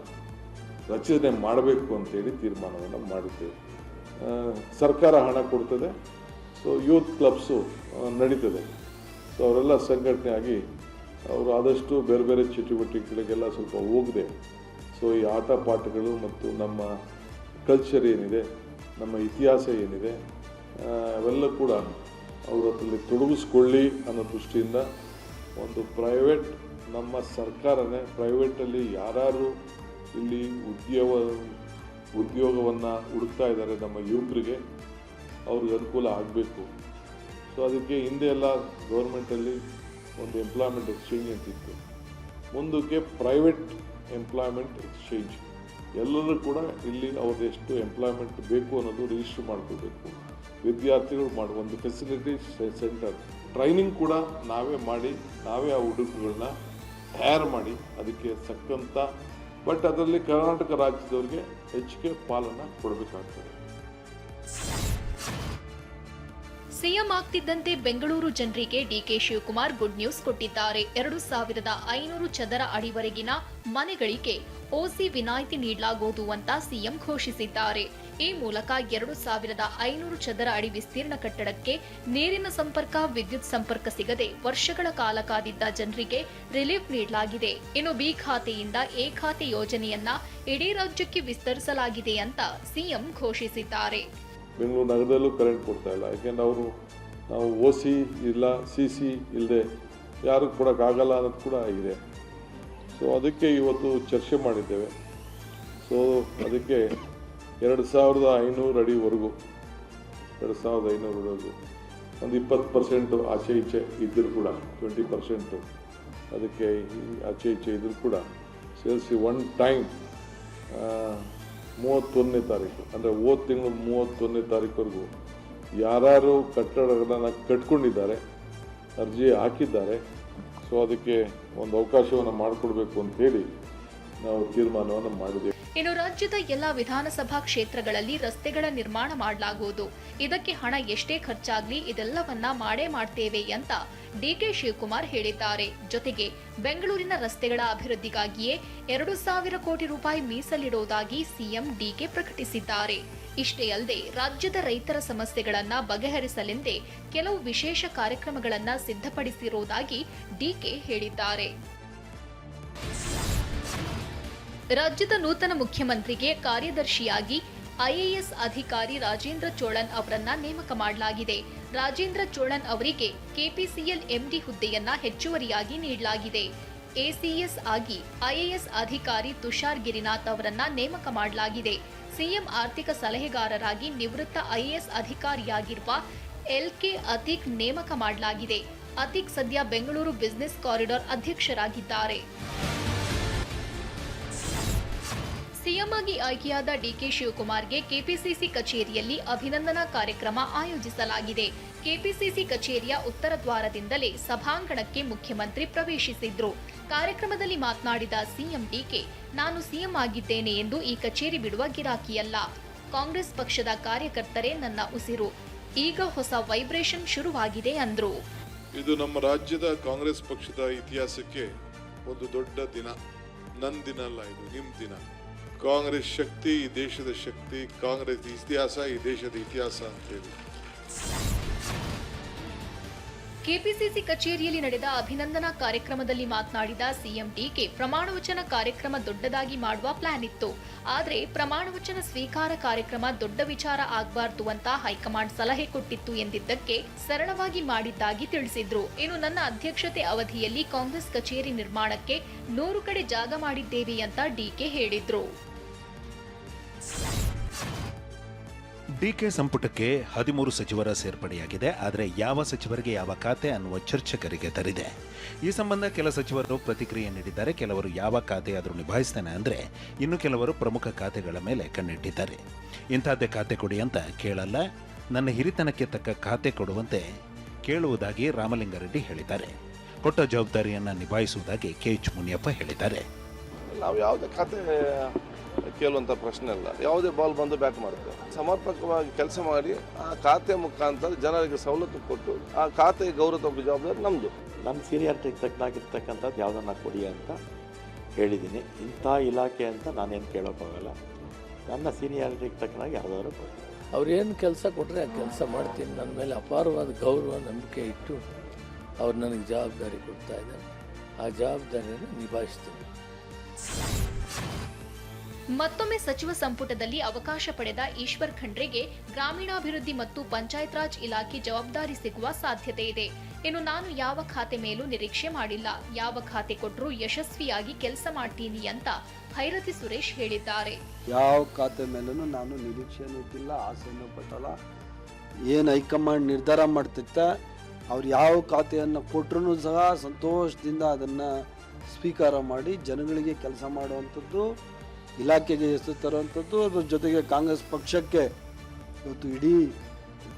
ರಚನೆ ಮಾಡಬೇಕು ಅಂತೇಳಿ ತೀರ್ಮಾನವನ್ನು ಮಾಡಿದ್ದೇವೆ. ಸರ್ಕಾರ ಹಣ ಕೊಡ್ತದೆ, ಸೊ ಯೂತ್ ಕ್ಲಬ್ಸು ನಡೀತದೆ. ಸೊ ಅವರೆಲ್ಲ ಸಂಘಟನೆ ಆಗಿ ಅವರು ಆದಷ್ಟು ಬೇರೆ ಬೇರೆ ಚಟುವಟಿಕೆಗಳಿಗೆಲ್ಲ ಸ್ವಲ್ಪ ಹೋಗದೆ, ಸೊ ಈ ಆಟ ಪಾಠಗಳು ಮತ್ತು ನಮ್ಮ ಕಲ್ಚರ್ ಏನಿದೆ, ನಮ್ಮ ಇತಿಹಾಸ ಏನಿದೆ, ಅವೆಲ್ಲ ಕೂಡ ಅವ್ರ ಹತ್ರಲ್ಲಿ ತೊಡಗಿಸ್ಕೊಳ್ಳಿ ಅನ್ನೋ ದೃಷ್ಟಿಯಿಂದ ಒಂದು ಪ್ರೈವೇಟ್, ನಮ್ಮ ಸರ್ಕಾರನೇ ಪ್ರೈವೇಟಲ್ಲಿ ಯಾರು ಇಲ್ಲಿ ಉದ್ಯೋಗವನ್ನು ಹುಡುಕ್ತಾ ಇದ್ದಾರೆ ನಮ್ಮ ಯುವಕರಿಗೆ, ಅವ್ರಿಗೆ ಅನುಕೂಲ ಆಗಬೇಕು. ಸೊ ಅದಕ್ಕೆ ಹಿಂದೆ ಎಲ್ಲ ಗೌರ್ಮೆಂಟಲ್ಲಿ ಒಂದು ಎಂಪ್ಲಾಯ್ಮೆಂಟ್ ಎಕ್ಸ್ಚೇಂಜ್ ಅಂತಿತ್ತು, ಮುಂದಕ್ಕೆ ಪ್ರೈವೇಟ್ ಎಂಪ್ಲಾಯ್ಮೆಂಟ್ ಎಕ್ಸ್ಚೇಂಜ್. ಎಲ್ಲರೂ ಕೂಡ ಇಲ್ಲಿ ಅವ್ರದ್ದು ಎಷ್ಟು ಎಂಪ್ಲಾಯ್ಮೆಂಟ್ ಬೇಕು ಅನ್ನೋದು ರಿಜಿಸ್ಟರ್ ಮಾಡ್ಕೋಬೇಕು. ವಿದ್ಯಾರ್ಥಿಗಳು ಮಾಡುವ ಒಂದು ಫೆಸಿಲಿಟಿ ಸೆಂಟರ್, ಟ್ರೈನಿಂಗ್ ಕೂಡ ನಾವೇ ಮಾಡಿ, ನಾವೇ ಆ ಹುಡುಗರುಗಳನ್ನ ತಯಾರು ಮಾಡಿ ಅದಕ್ಕೆ ತಕ್ಕಂಥ, ಬಟ್ ಅದರಲ್ಲಿ ಕರ್ನಾಟಕ ರಾಜ್ಯದವ್ರಿಗೆ ಹೆಚ್ಚಿಗೆ ಪಾಲನ್ನು ಕೊಡಬೇಕಾಗ್ತದೆ. ಸಿಎಂ ಆಗ್ತಿದ್ದಂತೆ ಬೆಂಗಳೂರು ಜನರಿಗೆ ಡಿಕೆ ಶಿವಕುಮಾರ್ ಗುಡ್ ನ್ಯೂಸ್ ಕೊಟ್ಟಿದ್ದಾರೆ. 2,500 ಚದರ ಅಡಿವರೆಗಿನ ಮನೆಗಳಿಗೆ ಓಸಿ ವಿನಾಯಿತಿ ನೀಡಲಾಗುವುದು ಅಂತ ಸಿಎಂ ಘೋಷಿಸಿದ್ದಾರೆ. ಈ ಮೂಲಕ 2,500 ಚದರ ಅಡಿ ವಿಸ್ತೀರ್ಣ ಕಟ್ಟಡಕ್ಕೆ ನೀರಿನ ಸಂಪರ್ಕ, ವಿದ್ಯುತ್ ಸಂಪರ್ಕ ಸಿಗದೆ ವರ್ಷಗಳ ಕಾಲ ಕಾದಿದ್ದ ಜನರಿಗೆ ರಿಲೀಫ್ ನೀಡಲಾಗಿದೆ. ಇನ್ನು ಬಿ ಖಾತೆಯಿಂದ ಎ ಖಾತೆ ಯೋಜನೆಯನ್ನ ಇಡೀ ರಾಜ್ಯಕ್ಕೆ ವಿಸ್ತರಿಸಲಾಗಿದೆ ಅಂತ ಸಿಎಂ ಘೋಷಿಸಿದ್ದಾರೆ. ಬೆಂಗಳೂರು ನಗರದಲ್ಲೂ ಕರೆಂಟ್ ಕೊಡ್ತಾ ಇಲ್ಲ, ಯಾಕೆಂದ್ರೆ ನಾವು OC ಇಲ್ಲ, CC ಇಲ್ಲದೆ ಯಾರು ಕೊಡೋಕ್ಕಾಗಲ್ಲ ಅನ್ನೋದು ಕೂಡ ಇದೆ. ಸೊ ಅದಕ್ಕೆ ಇವತ್ತು ಚರ್ಚೆ ಮಾಡಿದ್ದೇವೆ. ಸೊ ಅದಕ್ಕೆ 2,500 ಅಡಿವರೆಗೂ 2,500 ಇಡೋದು, ಒಂದು 20% ಆಚೆ ಈಚೆ ಇದ್ದರೂ ಕೂಡ 20% ಅದಕ್ಕೆ ಆಚೆ ಈಚೆ ಇದ್ದರೂ ಕೂಡ ಸೇರಿಸಿ ಒನ್ ಟೈಮ್ 31ನೇ ತಾರೀಕು ಅಂದರೆ ಹೋದ ತಿಂಗಳು 31ನೇ ತಾರೀಕುವರೆಗೂ ಯಾರು ಕಟ್ಟಡಗಳನ್ನು ಕಟ್ಕೊಂಡಿದ್ದಾರೆ, ಅರ್ಜಿ ಹಾಕಿದ್ದಾರೆ, ಸೊ ಅದಕ್ಕೆ ಒಂದು ಅವಕಾಶವನ್ನು ಮಾಡಿಕೊಡ್ಬೇಕು ಅಂತೇಳಿ ನಾವು ತೀರ್ಮಾನವನ್ನು ಮಾಡಿದ್ದೇವೆ. ಇನ್ನು ರಾಜ್ಯದ ಎಲ್ಲ ವಿಧಾನಸಭಾ ಕ್ಷೇತ್ರಗಳಲ್ಲಿ ರಸ್ತೆಗಳ ನಿರ್ಮಾಣ ಮಾಡಲಾಗುವುದು. ಇದಕ್ಕೆ ಹಣ ಎಷ್ಟೇ ಖರ್ಚಾಗ್ಲಿ ಇದೆಲ್ಲವನ್ನ ಮಾಡೇ ಮಾಡ್ತೇವೆ ಅಂತ ಡಿಕೆ ಶಿವಕುಮಾರ್ ಹೇಳಿದ್ದಾರೆ. ಜೊತೆಗೆ ಬೆಂಗಳೂರಿನ ರಸ್ತೆಗಳ ಅಭಿವೃದ್ಧಿಗಾಗಿಯೇ 2,000 ಕೋಟಿ ರೂಪಾಯಿ ಮೀಸಲಿಡುವುದಾಗಿ ಸಿಎಂ ಡಿಕೆ ಪ್ರಕಟಿಸಿದ್ದಾರೆ. ಇಷ್ಟೇ ಅಲ್ಲದೆ ರಾಜ್ಯದ ರೈತರ ಸಮಸ್ಯೆಗಳನ್ನ ಬಗೆಹರಿಸಲೆಂದೇ ಕೆಲವು ವಿಶೇಷ ಕಾರ್ಯಕ್ರಮಗಳನ್ನ ಸಿದ್ಧಪಡಿಸಿರುವುದಾಗಿ ಡಿಕೆ ಹೇಳಿದ್ದಾರೆ. ರಾಜ್ಯದ ನೂತನ ಮುಖ್ಯಮಂತ್ರಿಗೆ ಕಾರ್ಯದರ್ಶಿಯಾಗಿ ಐಎಎಸ್ ಅಧಿಕಾರಿ ರಾಜೇಂದ್ರ ಚೋಳನ್ ಅವರನ್ನ ನೇಮಕ ಮಾಡಲಾಗಿದೆ. ರಾಜೇಂದ್ರ ಚೋಳನ್ ಅವರಿಗೆ ಕೆಪಿಸಿಎಲ್ ಎಂಡಿ ಹುದ್ದೆಯನ್ನ ಹೆಚ್ಚುವರಿಯಾಗಿ ನೀಡಲಾಗಿದೆ. ಎಸಿಎಸ್ ಆಗಿ ಐಎಎಸ್ ಅಧಿಕಾರಿ ತುಷಾರ್ ಗಿರಿನಾಥ್ ಅವರನ್ನ ನೇಮಕ ಮಾಡಲಾಗಿದೆ. ಸಿಎಂ ಆರ್ಥಿಕ ಸಲಹೆಗಾರರಾಗಿ ನಿವೃತ್ತ ಐಎಎಸ್ ಅಧಿಕಾರಿಯಾಗಿರುವ ಎಲ್ಕೆ ಅತೀಕ್ ನೇಮಕ ಮಾಡಲಾಗಿದೆ. ಅತೀಕ್ ಸದ್ಯ ಬೆಂಗಳೂರು ಬಿಸಿನೆಸ್ ಕಾರಿಡಾರ್ ಅಧ್ಯಕ್ಷರಾಗಿದ್ದಾರೆ. ಸಿಎಂ ಆಗಿ ಆಯ್ಕೆಯಾದ ಡಿಕೆ ಶಿವಕುಮಾರ್ಗೆ ಕೆಪಿಸಿಸಿ ಕಚೇರಿಯಲ್ಲಿ ಅಭಿನಂದನಾ ಕಾರ್ಯಕ್ರಮ ಆಯೋಜಿಸಲಾಗಿದೆ. ಕೆಪಿಸಿಸಿ ಕಚೇರಿಯ ಉತ್ತರ ದ್ವಾರದಿಂದಲೇ ಸಭಾಂಗಣಕ್ಕೆ ಮುಖ್ಯಮಂತ್ರಿ ಪ್ರವೇಶಿಸಿದ್ರು. ಕಾರ್ಯಕ್ರಮದಲ್ಲಿ ಮಾತನಾಡಿದ ಸಿಎಂ ಡಿಕೆ, ನಾನು ಸಿಎಂ ಆಗಿದ್ದೇನೆ ಎಂದು ಈ ಕಚೇರಿ ಬಿಡುವ ಗಿರಾಕಿಯಲ್ಲ. ಕಾಂಗ್ರೆಸ್ ಪಕ್ಷದ ಕಾರ್ಯಕರ್ತರೇ ನನ್ನ ಉಸಿರು. ಈಗ ಹೊಸ ವೈಬ್ರೇಷನ್ ಶುರುವಾಗಿದೆ ಅಂದ್ರು. ಇದು ನಮ್ಮ ರಾಜ್ಯದ ಕಾಂಗ್ರೆಸ್ ಪಕ್ಷದ ಇತಿಹಾಸಕ್ಕೆ ಒಂದು ದೊಡ್ಡ ದಿನ. ನನ್ನ ದಿನ ಅಲ್ಲ, ಇದು ನಿಮ್ಮ ದಿನ. ಕಾಂಗ್ರೆಸ್ ಶಕ್ತಿ ಈ ದೇಶದ ಶಕ್ತಿ, ಕಾಂಗ್ರೆಸ್ ಇತಿಹಾಸ ಈ ದೇಶದ ಇತಿಹಾಸ ಅಂತೇಳಿ. ಕೆಪಿಸಿಸಿ ಕಚೇರಿಯಲ್ಲಿ ನಡೆದ ಅಭಿನಂದನಾ ಕಾರ್ಯಕ್ರಮದಲ್ಲಿ ಮಾತನಾಡಿದ ಸಿಎಂ ಡಿಕೆ, ಪ್ರಮಾಣವಚನ ಕಾರ್ಯಕ್ರಮ ದೊಡ್ಡದಾಗಿ ಮಾಡುವ ಪ್ಲಾನ್ ಇತ್ತು. ಆದರೆ ಪ್ರಮಾಣವಚನ ಸ್ವೀಕಾರ ಕಾರ್ಯಕ್ರಮ ದೊಡ್ಡ ವಿಚಾರ ಆಗಬಾರ್ದು ಅಂತ ಹೈಕಮಾಂಡ್ ಸಲಹೆ ಕೊಟ್ಟಿತ್ತು ಎಂದಿದ್ದಕ್ಕೆ ಸರಳವಾಗಿ ಮಾಡಿದ್ದಾಗಿ ತಿಳಿಸಿದ್ರು. ಇನ್ನು ನನ್ನ ಅಧ್ಯಕ್ಷತೆ ಅವಧಿಯಲ್ಲಿ ಕಾಂಗ್ರೆಸ್ ಕಚೇರಿ ನಿರ್ಮಾಣಕ್ಕೆ 100 ಕಡೆ ಜಾಗ ಮಾಡಿದ್ದೇವೆ ಅಂತ ಡಿಕೆ ಹೇಳಿದ್ರು. ಡಿಕೆ ಸಂಪುಟಕ್ಕೆ 13 ಸಚಿವರ ಸೇರ್ಪಡೆಯಾಗಿದೆ. ಆದರೆ ಯಾವ ಸಚಿವರಿಗೆ ಯಾವ ಖಾತೆ ಅನ್ನುವ ಚರ್ಚಕರಿಗೆ ತರಿದೆ. ಈ ಸಂಬಂಧ ಕೆಲ ಸಚಿವರು ಪ್ರತಿಕ್ರಿಯೆ ನೀಡಿದ್ದಾರೆ. ಕೆಲವರು ಯಾವ ಖಾತೆಯಾದರೂ ನಿಭಾಯಿಸ್ತಾನೆ ಅಂದರೆ, ಇನ್ನು ಕೆಲವರು ಪ್ರಮುಖ ಖಾತೆಗಳ ಮೇಲೆ ಕಣ್ಣಿಟ್ಟಿದ್ದಾರೆ. ಇಂಥದ್ದೇ ಖಾತೆ ಕೊಡಿ ಅಂತ ಕೇಳಲ್ಲ, ನನ್ನ ಹಿರಿತನಕ್ಕೆ ತಕ್ಕ ಖಾತೆ ಕೊಡುವಂತೆ ಕೇಳುವುದಾಗಿ ರಾಮಲಿಂಗಾರೆಡ್ಡಿ ಹೇಳಿದ್ದಾರೆ. ಕೊಟ್ಟ ಜವಾಬ್ದಾರಿಯನ್ನು ನಿಭಾಯಿಸುವುದಾಗಿ ಕೆಎಚ್ ಮುನಿಯಪ್ಪ ಹೇಳಿದ್ದಾರೆ. ನಾವು ಯಾವುದೇ ಖಾತೆ ಕೇಳುವಂಥ ಪ್ರಶ್ನೆ ಅಲ್ಲ. ಯಾವುದೇ ಬಾಲ್ ಬಂದು ಬ್ಯಾಟ್ ಮಾಡುತ್ತೆ. ಸಮರ್ಪಕವಾಗಿ ಕೆಲಸ ಮಾಡಿ ಆ ಖಾತೆ ಮುಖಾಂತರ ಜನರಿಗೆ ಸವಲತ್ತು ಕೊಟ್ಟು ಆ ಖಾತೆಗೆ ಗೌರವ ಜವಾಬ್ದಾರಿ ನಮ್ಮದು. ನನ್ನ ಸೀನಿಯಾರಿಟಿಗೆ ತಕ್ಕನಾಗಿರ್ತಕ್ಕಂಥದ್ದು ಯಾವುದನ್ನ ಕೊಡಿ ಅಂತ ಹೇಳಿದ್ದೀನಿ. ಇಂಥ ಇಲಾಖೆ ಅಂತ ನಾನೇನು ಕೇಳೋಕ್ಕಾಗಲ್ಲ. ನನ್ನ ಸೀನಿಯಾರಿಟಿಗೆ ತಕ್ಕನಾಗಿ ಯಾವುದಾದ್ರು ಕೊಡಿ. ಅವ್ರೇನು ಕೆಲಸ ಕೊಟ್ಟರೆ ಆ ಕೆಲಸ ಮಾಡ್ತೀನಿ. ನನ್ನ ಮೇಲೆ ಅಪಾರವಾದ ಗೌರವ ನಂಬಿಕೆ ಇಟ್ಟು ಅವ್ರು ನನಗೆ ಜವಾಬ್ದಾರಿ ಕೊಡ್ತಾ ಇದ್ದಾರೆ. ಆ ಜವಾಬ್ದಾರಿಯನ್ನು ನಿಭಾಯಿಸ್ತೀನಿ. ಮತ್ತೊಮ್ಮೆ ಸಚಿವ ಸಂಪುಟದಲ್ಲಿ ಅವಕಾಶ ಪಡೆದ ಈಶ್ವರ್ ಖಂಡ್ರೆಗೆ ಗ್ರಾಮೀಣಾಭಿವೃದ್ಧಿ ಮತ್ತು ಪಂಚಾಯತ್ ರಾಜ್ ಇಲಾಖೆ ಜವಾಬ್ದಾರಿ ಸಿಗುವ ಸಾಧ್ಯತೆ ಇದೆ. ಇನ್ನು ನಾನು ಯಾವ ಖಾತೆ ಮೇಲೂ ನಿರೀಕ್ಷೆ ಮಾಡಿಲ್ಲ. ಯಾವ ಖಾತೆ ಕೊಟ್ಟರೂ ಯಶಸ್ವಿಯಾಗಿ ಕೆಲಸ ಮಾಡ್ತೀನಿ ಅಂತ ಭೈರತಿ ಸುರೇಶ್ ಹೇಳಿದ್ದಾರೆ. ಯಾವ ಖಾತೆ ಮೇಲೂ ನಾನು ನಿರೀಕ್ಷೆನೂ ಇಟ್ಟಿಲ್ಲ, ಆಸೆನೂ ಪಟ್ಟಲ್ಲ. ಏನು ಹೈಕಮಾಂಡ್ ನಿರ್ಧಾರ ಮಾಡ್ತಿತ್ತೆ, ಅವ್ರು ಯಾವ ಖಾತೆಯನ್ನು ಕೊಟ್ಟರೂ ಸಹ ಸಂತೋಷದಿಂದ ಅದನ್ನು ಸ್ವೀಕಾರ ಮಾಡಿ ಜನಗಳಿಗೆ ಕೆಲಸ ಮಾಡುವಂಥದ್ದು, ಇಲಾಖೆಗೆ ಹೆಸರು ತರುವಂಥದ್ದು. ಅದ್ರ ಜೊತೆಗೆ ಕಾಂಗ್ರೆಸ್ ಪಕ್ಷಕ್ಕೆ ಇವತ್ತು ಇಡೀ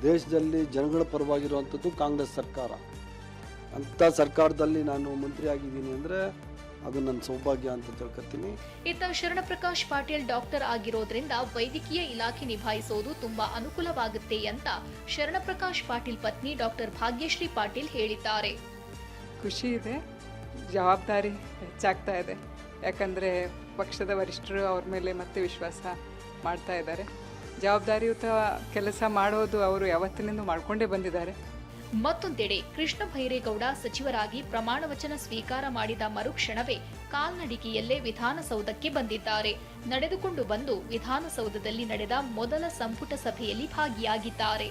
ದೇಶದಲ್ಲಿ ಜನಗಳ ಪರವಾಗಿರುವಂಥದ್ದು ಕಾಂಗ್ರೆಸ್ ಸರ್ಕಾರ. ಅಂಥ ಸರ್ಕಾರದಲ್ಲಿ ನಾನು ಮಂತ್ರಿ ಆಗಿದ್ದೀನಿ ಅಂದರೆ ಅದು ನನ್ನ ಸೌಭಾಗ್ಯ ಅಂತ ತಿಳ್ಕೊತೀನಿ. ಇತ್ತ ಶರಣಪ್ರಕಾಶ್ ಪಾಟೀಲ್ ಡಾಕ್ಟರ್ ಆಗಿರೋದ್ರಿಂದ ವೈದ್ಯಕೀಯ ಇಲಾಖೆ ನಿಭಾಯಿಸೋದು ತುಂಬಾ ಅನುಕೂಲವಾಗುತ್ತೆ ಅಂತ ಶರಣಪ್ರಕಾಶ್ ಪಾಟೀಲ್ ಪತ್ನಿ ಡಾಕ್ಟರ್ ಭಾಗ್ಯಶ್ರೀ ಪಾಟೀಲ್ ಹೇಳಿದ್ದಾರೆ. ಖುಷಿ ಇದೆ, ಜವಾಬ್ದಾರಿ ಹೆಚ್ಚಾಗ್ತಾ ಇದೆ. ಯಾಕಂದರೆ ಪಕ್ಷದ ವರಿಷ್ಠರು ಅವ್ರ ಮೇಲೆ ಮತ್ತೆ ವಿಶ್ವಾಸ ಮಾಡ್ತಾ ಇದ್ದಾರೆ. ಜವಾಬ್ದಾರಿಯುತ ಕೆಲಸ ಮಾಡೋದು ಅವರು ಯಾವತ್ತಿನಿಂದ ಮಾಡ್ಕೊಂಡೇ ಬಂದಿದ್ದಾರೆ. ಮತ್ತೊಂದೆಡೆ ಕೃಷ್ಣ ಭೈರೇಗೌಡ ಸಚಿವರಾಗಿ ಪ್ರಮಾಣ ವಚನ ಸ್ವೀಕಾರ ಮಾಡಿದ ಮರುಕ್ಷಣವೇ ಕಾಲ್ನಡಿಗೆಯಲ್ಲೇ ವಿಧಾನಸೌಧಕ್ಕೆ ಬಂದಿದ್ದಾರೆ. ನಡೆದುಕೊಂಡು ಬಂದು ವಿಧಾನಸೌಧದಲ್ಲಿ ನಡೆದ ಮೊದಲ ಸಂಪುಟ ಸಭೆಯಲ್ಲಿ ಭಾಗಿಯಾಗಿದ್ದಾರೆ.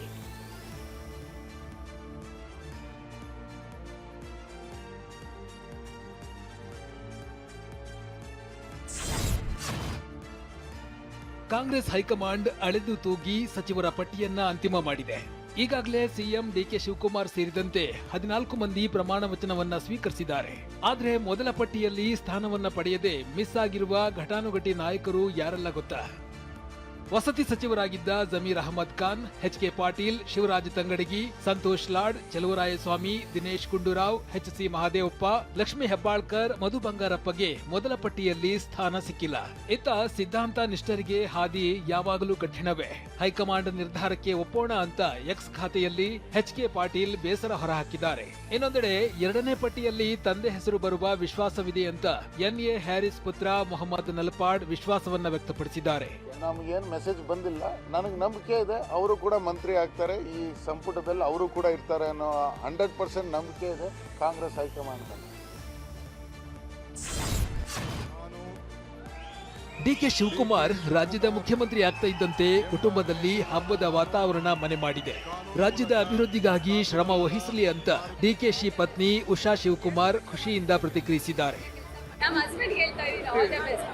ಕಾಂಗ್ರೆಸ್ ಹೈಕಮಾಂಡ್ ಅಳೆದು ತೂಗಿ ಸಚಿವರ ಪಟ್ಟಿಯನ್ನ ಅಂತಿಮ ಮಾಡಿದೆ. ಈಗಾಗಲೇ ಸಿಎಂ ಡಿಕೆ ಶಿವಕುಮಾರ್ ಸೇರಿದಂತೆ 14 ಮಂದಿ ಪ್ರಮಾಣ ವಚನವನ್ನ ಸ್ವೀಕರಿಸಿದ್ದಾರೆ. ಆದ್ರೆ ಮೊದಲ ಪಟ್ಟಿಯಲ್ಲಿ ಸ್ಥಾನವನ್ನ ಪಡೆಯದೆ ಮಿಸ್ ಆಗಿರುವ ಘಟಾನುಘಟಿ ನಾಯಕರು ಯಾರೆಲ್ಲ ಗೊತ್ತಾ? ವಸತಿ ಸಚಿವರಾಗಿದ್ದ ಜಮೀರ್ ಅಹಮದ್ ಖಾನ್, ಎಚ್.ಕೆ. ಪಾಟೀಲ್, ಶಿವರಾಜ್ ತಂಗಡಗಿ, ಸಂತೋಷ್ ಲಾಡ್, ಚಲುವರಾಯಸ್ವಾಮಿ, ದಿನೇಶ್ ಗುಂಡೂರಾವ್, ಎಚ್.ಸಿ. ಮಹದೇವಪ್ಪ, ಲಕ್ಷ್ಮೀ ಹೆಬ್ಬಾಳ್ಕರ್, ಮಧು ಬಂಗಾರಪ್ಪಗೆ ಮೊದಲ ಪಟ್ಟಿಯಲ್ಲಿ ಸ್ಥಾನ ಸಿಕ್ಕಿಲ್ಲ. ಇತ್ತ ಸಿದ್ಧಾಂತ ನಿಷ್ಠರಿಗೆ ಹಾದಿ ಯಾವಾಗಲೂ ಕಠಿಣವೇ. ಹೈಕಮಾಂಡ್ ನಿರ್ಧಾರಕ್ಕೆ ಒಪ್ಪೋಣ ಅಂತ ಎಕ್ಸ್ ಖಾತೆಯಲ್ಲಿ ಎಚ್.ಕೆ. ಪಾಟೀಲ್ ಬೇಸರ ಹೊರಹಾಕಿದ್ದಾರೆ. ಇನ್ನೊಂದೆಡೆ ಎರಡನೇ ಪಟ್ಟಿಯಲ್ಲಿ ತಂದೆ ಹೆಸರು ಬರುವ ವಿಶ್ವಾಸವಿದೆ ಅಂತ ಎನ್.ಎ. ಹ್ಯಾರಿಸ್ ಪುತ್ರ ಮೊಹಮ್ಮದ್ ನಲ್ಪಾಡ್ ವಿಶ್ವಾಸವನ್ನ ವ್ಯಕ್ತಪಡಿಸಿದ್ದಾರೆ. ನಮಗೇನು ಮೆಸೇಜ್ ಬಂದಿಲ್ಲ. ನನಗೆ ನಂಬಿಕೆ ಇದೆ ಅವರು ಕೂಡ ಮಂತ್ರಿ ಆಗ್ತಾರೆ, ಈ ಸಂಪುಟದಲ್ಲಿ ಅವರು ಕೂಡ ಇರ್ತಾರೆ ಅನ್ನೋ 100% ನಂಬಿಕೆ ಇದೆ ಕಾಂಗ್ರೆಸ್ ಹೈಕಮಾಂಡ್. ಡಿಕೆ ಶಿವಕುಮಾರ್ ರಾಜ್ಯದ ಮುಖ್ಯಮಂತ್ರಿ ಆಗ್ತಾ ಇದ್ದಂತೆ ಕುಟುಂಬದಲ್ಲಿ ಹಬ್ಬದ ವಾತಾವರಣ ಮನೆ ಮಾಡಿದೆ. ರಾಜ್ಯದ ಅಭಿವೃದ್ಧಿಗಾಗಿ ಶ್ರಮ ವಹಿಸಲಿ ಅಂತ ಡಿಕೆಶಿ ಪತ್ನಿ ಉಷಾ ಶಿವಕುಮಾರ್ ಖುಷಿಯಿಂದ ಪ್ರತಿಕ್ರಿಯಿಸಿದ್ದಾರೆ. ನಮ್ಮ ಹಸ್ಬೆಂಡ್ ಹೇಳ್ತಾ ಇದ್ದೀನಿ ಆಲ್ ದ ಬೆಸ್ಟ್.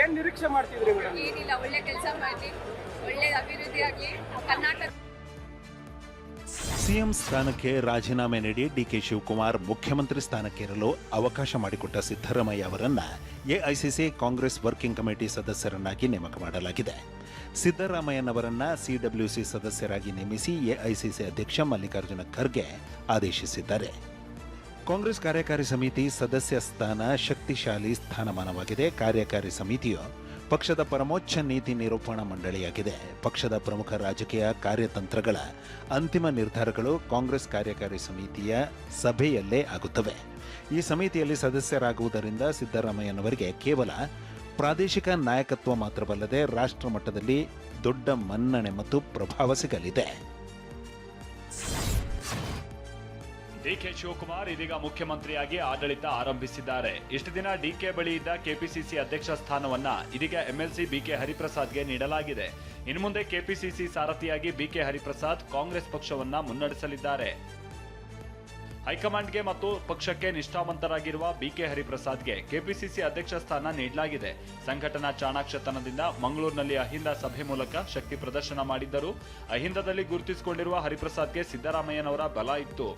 ಏನ್ ನಿರೀಕ್ಷೆ ಮಾಡ್ತಿದ್ರಿ ಮೇಡಮ್? ಏನಿಲ್ಲ, ಒಳ್ಳೆ ಕೆಲಸ ಮಾಡಿ, ಒಳ್ಳೆ ಅಭಿವೃದ್ಧಿ ಆಗಲಿ ಕರ್ನಾಟಕ. ಸಿಎಂ ಸ್ಥಾನಕ್ಕೆ ರಾಜೀನಾಮೆ ನೀಡಿ ಡಿಕೆ ಶಿವಕುಮಾರ್ ಮುಖ್ಯಮಂತ್ರಿ ಸ್ಥಾನಕ್ಕೇರಲು ಅವಕಾಶ ಮಾಡಿಕೊಟ್ಟ ಸಿದ್ದರಾಮಯ್ಯ ಅವರನ್ನ ಎಐಸಿಸಿ ಕಾಂಗ್ರೆಸ್ ವರ್ಕಿಂಗ್ ಕಮಿಟಿ ಸದಸ್ಯರನ್ನಾಗಿ ನೇಮಕ ಮಾಡಲಾಗಿದೆ. ಸಿದ್ದರಾಮಯ್ಯನವರನ್ನ ಸಿಡಬ್ಲ್ಯೂಸಿ ಸದಸ್ಯರಾಗಿ ನೇಮಿಸಿ ಎಐಸಿಸಿ ಅಧ್ಯಕ್ಷ ಮಲ್ಲಿಕಾರ್ಜುನ ಖರ್ಗೆ ಆದೇಶಿಸಿದ್ದಾರೆ. ಕಾಂಗ್ರೆಸ್ ಕಾರ್ಯಕಾರಿ ಸಮಿತಿ ಸದಸ್ಯ ಸ್ಥಾನ ಶಕ್ತಿಶಾಲಿ ಸ್ಥಾನಮಾನವಾಗಿದೆ. ಕಾರ್ಯಕಾರಿ ಸಮಿತಿಯು ಪಕ್ಷದ ಪರಮೋಚ್ಚ ನೀತಿ ನಿರೂಪಣಾ ಮಂಡಳಿಯಾಗಿದೆ. ಪಕ್ಷದ ಪ್ರಮುಖ ರಾಜಕೀಯ ಕಾರ್ಯತಂತ್ರಗಳ ಅಂತಿಮ ನಿರ್ಧಾರಗಳು ಕಾಂಗ್ರೆಸ್ ಕಾರ್ಯಕಾರಿ ಸಮಿತಿಯ ಸಭೆಯಲ್ಲೇ ಆಗುತ್ತವೆ. ಈ ಸಮಿತಿಯಲ್ಲಿ ಸದಸ್ಯರಾಗುವುದರಿಂದ ಸಿದ್ದರಾಮಯ್ಯನವರಿಗೆ ಕೇವಲ ಪ್ರಾದೇಶಿಕ ನಾಯಕತ್ವ ಮಾತ್ರವಲ್ಲದೆ ರಾಷ್ಟ್ರ ಮಟ್ಟದಲ್ಲಿ ದೊಡ್ಡ ಮನ್ನಣೆ ಮತ್ತು ಪ್ರಭಾವ ಸಿಗಲಿದೆ. ಡಿಕೆ ಶಿವಕುಮಾರ್ ಇದೀಗ ಮುಖ್ಯಮಂತ್ರಿಯಾಗಿ ಆಡಳಿತ ಆರಂಭಿಸಿದ್ದಾರೆ. ಇಷ್ಟು ದಿನ ಡಿಕೆ ಬಳಿ ಇದ್ದ ಕೆಪಿಸಿಸಿ ಅಧ್ಯಕ್ಷ ಸ್ಥಾನವನ್ನ ಇದೀಗ ಎಂಎಲ್ಸಿ ಬಿಕೆ ಹರಿಪ್ರಸಾದ್ಗೆ ನೀಡಲಾಗಿದೆ. ಇನ್ನು ಮುಂದೆ ಕೆಪಿಸಿಸಿ ಸಾರಥಿಯಾಗಿ ಬಿಕೆ ಹರಿಪ್ರಸಾದ್ ಕಾಂಗ್ರೆಸ್ ಪಕ್ಷವನ್ನ ಮುನ್ನಡೆಸಲಿದ್ದಾರೆ. ಹೈಕಮಾಂಡ್ಗೆ ಮತ್ತು ಪಕ್ಷಕ್ಕೆ ನಿಷ್ಠಾವಂತರಾಗಿರುವ ಬಿಕೆ ಹರಿಪ್ರಸಾದ್ಗೆ ಕೆಪಿಸಿಸಿ ಅಧ್ಯಕ್ಷ ಸ್ಥಾನ ನೀಡಲಾಗಿದೆ. ಸಂಘಟನಾ ಚಾಣಾಕ್ಷತನದಿಂದ ಮಂಗಳೂರಿನಲ್ಲಿ ಅಹಿಂದ ಸಭೆ ಮೂಲಕ ಶಕ್ತಿ ಪ್ರದರ್ಶನ ಮಾಡಿದ್ದರು. ಅಹಿಂದದಲ್ಲಿ ಗುರುತಿಸಿಕೊಂಡಿರುವ ಹರಿಪ್ರಸಾದ್ಗೆ ಸಿದ್ದರಾಮಯ್ಯನವರ ಬಲ ಇತ್ತು.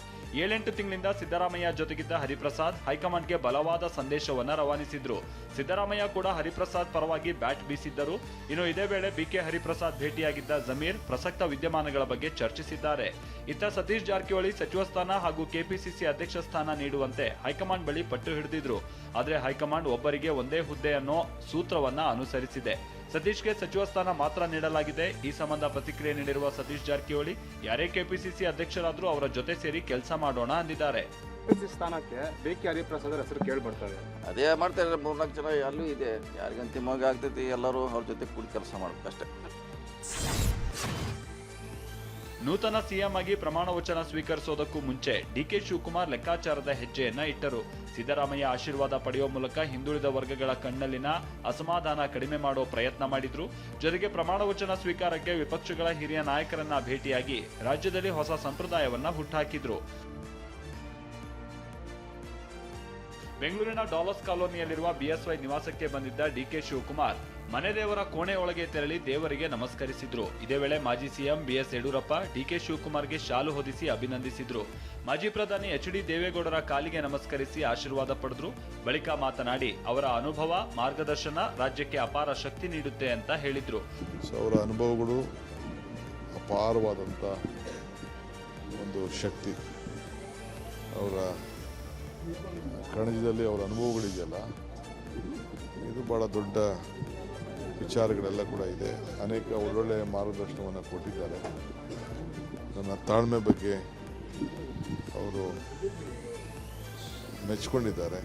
7-8 ತಿಂಗಳಿಂದ ಸಿದ್ದರಾಮಯ್ಯ ಜೊತೆಗಿದ್ದ ಹರಿಪ್ರಸಾದ್ ಹೈಕಮಾಂಡ್ಗೆ ಬಲವಾದ ಸಂದೇಶವನ್ನ ರವಾನಿಸಿದ್ರು. ಸಿದ್ದರಾಮಯ್ಯ ಕೂಡ ಹರಿಪ್ರಸಾದ್ ಪರವಾಗಿ ಬ್ಯಾಟ್ ಬೀಸಿದ್ದರು. ಇನ್ನು ಇದೇ ವೇಳೆ ಬಿಕೆ ಹರಿಪ್ರಸಾದ್ ಭೇಟಿಯಾಗಿದ್ದ ಜಮೀರ್ ಪ್ರಸಕ್ತ ವಿದ್ಯಮಾನಗಳ ಬಗ್ಗೆ ಚರ್ಚಿಸಿದ್ದಾರೆ. ಇತ್ತ ಸತೀಶ್ ಜಾರಕಿಹೊಳಿ ಸಚಿವ ಸ್ಥಾನ ಹಾಗೂ ಕೆಪಿಸಿಸಿ ಅಧ್ಯಕ್ಷ ಸ್ಥಾನ ನೀಡುವಂತೆ ಹೈಕಮಾಂಡ್ ಬಳಿ ಪಟ್ಟು ಹಿಡಿದಿದ್ರು. ಆದರೆ ಹೈಕಮಾಂಡ್ ಒಬ್ಬರಿಗೆ ಒಂದೇ ಹುದ್ದೆ ಅನ್ನೋ ಸೂತ್ರವನ್ನ ಅನುಸರಿಸಿದೆ. ಸತೀಶ್ಗೆ ಸಚಿವ ಸ್ಥಾನ ಮಾತ್ರ ನೀಡಲಾಗಿದೆ. ಈ ಸಂಬಂಧ ಪ್ರತಿಕ್ರಿಯೆ ನೀಡಿರುವ ಸತೀಶ್ ಜಾರಕಿಹೊಳಿ, ಯಾರೇ ಕೆಪಿಸಿಸಿ ಅಧ್ಯಕ್ಷರಾದ್ರೂ ಅವರ ಜೊತೆ ಸೇರಿ ಕೆಲಸ ಮಾಡೋಣ ಅಂದಿದ್ದಾರೆ. ಸ್ಥಾನಕ್ಕೆ ಬಿಕೆ ಹರಿಪ್ರಸಾದ್ ಹೆಸರು ಕೇಳಿ ಬರ್ತಾರೆ. ಅದೇ ಮಾಡ್ತಾರೆ, 3-4 ಜನ ಅಲ್ಲೂ ಇದೆ. ಯಾರಿಗೆ ಅಂತಿಮವಾಗಿ ಆಗ್ತೈತಿ ಎಲ್ಲರೂ ಅವ್ರ ಜೊತೆ ಕೂಡಿ ಕೆಲಸ ಮಾಡ್ಬೇಕಷ್ಟೇ. ನೂತನ ಸಿಎಂ ಆಗಿ ಪ್ರಮಾಣ ವಚನ ಸ್ವೀಕರಿಸೋದಕ್ಕೂ ಮುಂಚೆ ಡಿಕೆ ಶಿವಕುಮಾರ್ ಲೆಕ್ಕಾಚಾರದ ಹೆಜ್ಜೆಯನ್ನ ಇಟ್ಟರು. ಸಿದ್ದರಾಮಯ್ಯ ಆಶೀರ್ವಾದ ಪಡೆಯುವ ಮೂಲಕ ಹಿಂದುಳಿದ ವರ್ಗಗಳ ಕಣ್ಣಲ್ಲಿನ ಅಸಮಾಧಾನ ಕಡಿಮೆ ಮಾಡೋ ಪ್ರಯತ್ನ ಮಾಡಿದ್ರು. ಜೊತೆಗೆ ಪ್ರಮಾಣ ವಚನ ಸ್ವೀಕಾರಕ್ಕೆ ವಿಪಕ್ಷಗಳ ಹಿರಿಯ ನಾಯಕರನ್ನ ಭೇಟಿಯಾಗಿ ರಾಜ್ಯದಲ್ಲಿ ಹೊಸ ಸಂಪ್ರದಾಯವನ್ನ ಹುಟ್ಟುಹಾಕಿದ್ರು. ಬೆಂಗಳೂರಿನ ಡಾಲರ್ಸ್ ಕಾಲೋನಿಯಲ್ಲಿರುವ ಬಿಎಸ್ವೈ ನಿವಾಸಕ್ಕೆ ಬಂದಿದ್ದ ಡಿಕೆ ಶಿವಕುಮಾರ್ ಮನೆ ದೇವರ ಕೋಣೆ ಒಳಗೆ ತೆರಳಿ ದೇವರಿಗೆ ನಮಸ್ಕರಿಸಿದ್ರು. ಇದೇ ವೇಳೆ ಮಾಜಿ ಸಿಎಂ ಬಿಎಸ್ ಯಡಿಯೂರಪ್ಪ ಡಿಕೆ ಶಿವಕುಮಾರ್ಗೆ ಶಾಲು ಹೊದಿಸಿ ಅಭಿನಂದಿಸಿದ್ರು. ಮಾಜಿ ಪ್ರಧಾನಿ ಎಚ್.ಡಿ. ದೇವೇಗೌಡರ ಕಾಲಿಗೆ ನಮಸ್ಕರಿಸಿ ಆಶೀರ್ವಾದ ಪಡೆದ್ರು. ಬಳಿಕ ಮಾತನಾಡಿ ಅವರ ಅನುಭವ ಮಾರ್ಗದರ್ಶನ ರಾಜ್ಯಕ್ಕೆ ಅಪಾರ ಶಕ್ತಿ ನೀಡುತ್ತೆ ಅಂತ ಹೇಳಿದ್ರು. ಅವರ ಅನುಭವಗಳು ಅಪಾರವಾದಂಥ ಒಂದು ಶಕ್ತಿ. ಅವರ ಕಣಜದಲ್ಲಿ ಅವರ ಅನುಭವಗಳಿದೆಯಲ್ಲ, ಇದು ಭಾಳ ದೊಡ್ಡ ವಿಚಾರಗಳೆಲ್ಲ ಕೂಡ ಇದೆ. ಅನೇಕ ಒಳ್ಳೊಳ್ಳೆಯ ಮಾರ್ಗದರ್ಶನವನ್ನು ಕೊಟ್ಟಿದ್ದಾರೆ. ನನ್ನ ತಾಳ್ಮೆ ಬಗ್ಗೆ ಅವರು ಮೆಚ್ಚಿಕೊಂಡಿದ್ದಾರೆ.